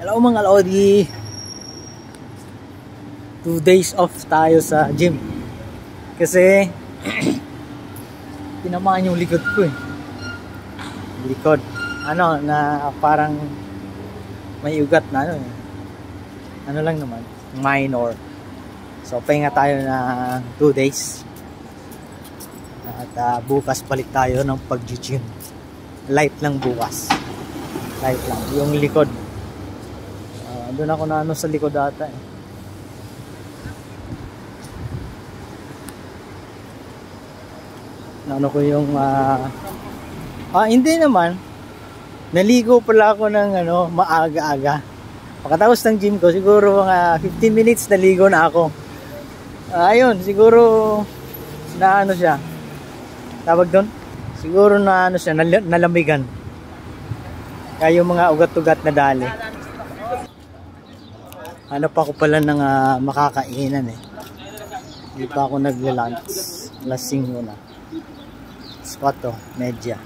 Hello mga Lodi. 2 days off tayo sa gym. Kasi tinamaan yung likod ko eh. Likod. Ano na parang may ugat na ano eh. Ano lang naman, minor. So pahinga tayo na 2 days. At bukas balik tayo ng pag-gym. Light lang bukas. Light lang. Yung likod. Doon ako na ano sa likod ata eh. Ano ko yung hindi naman. Naligo pala ako ng ano, maaga-aga. Pagkatapos ng gym ko, siguro mga 15 minutes naligo na ako. Ayun, siguro na ano siya. Tawag doon? Siguro na ano siya, nalamigan. Kaya yung mga ugat-ugat na dali. Hanap ako pala ng makakainan eh. Hindi pa ako nagla-lunch. Lasing muna. Spot to, medya.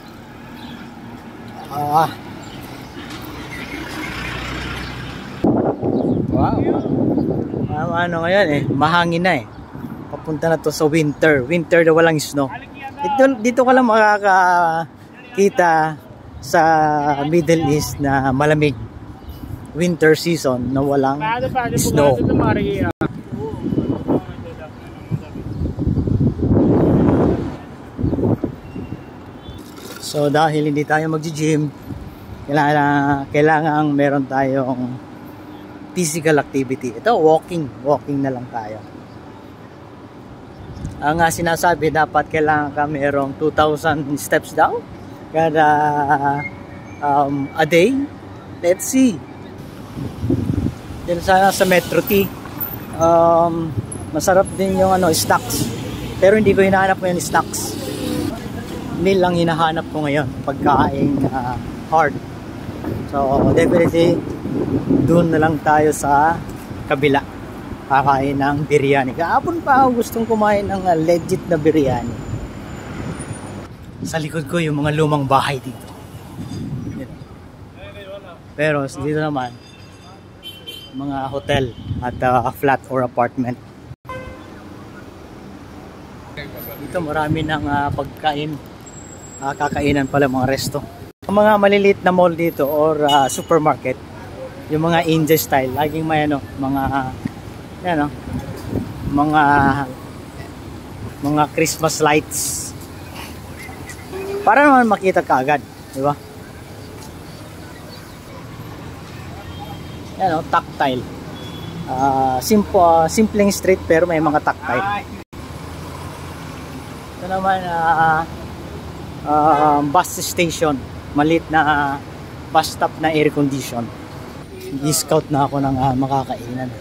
Wow. Ano ngayon eh, mahangin na eh. Papunta na to sa winter. Winter na walang snow. Dito ka lang makakakita sa Middle East na malamig. Winter season na walang snow. So dahil hindi tayo mag-gym, kailangan meron tayong physical activity. Ito walking na lang tayo. Ang sinasabi dapat kailangan ka merong 2,000 steps daw kada a day. Let's see. Din sana sa Metro T. Masarap din yung ano, snacks. Pero hindi ko hinahanap ngayon snacks. Meal lang hinahanap ko ngayon, pagkain hard. So definitely doon na lang tayo sa kabila. Kakain ng biryani. Kahapon pa ako gustong kumain ng legit na biryani. Sa likod ko yung mga lumang bahay dito. Pero dito naman mga hotel at flat or apartment. Dito marami ng pagkain, kakainan pala, mga resto. Ang mga maliliit na mall dito or supermarket, yung mga India style, laging may ano, mga Christmas lights. Para naman makita kaagad, di ba? Yan o, tactile. Simpleng street pero may mga tactile. Ito naman bus station, maliit na bus stop na air condition. I-scout na ako ng makakainan.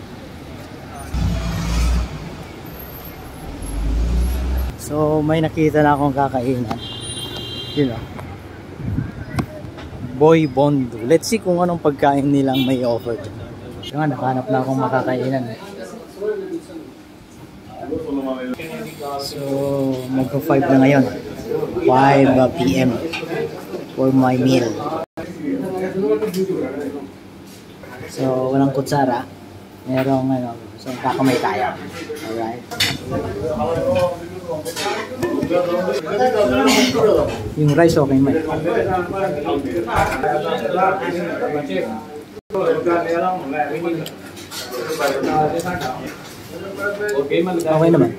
So may nakita na akong kakainan. Yun o, Boy Bondo. Let's see kung anong pagkain nilang may offer. So nga, nakahanap na akong makakainan. So mag-5 na ngayon, 5 PM for my meal. So walang kutsara, merong ano, so kakamay tayo. Alright. Yung rice okay man. Okay naman.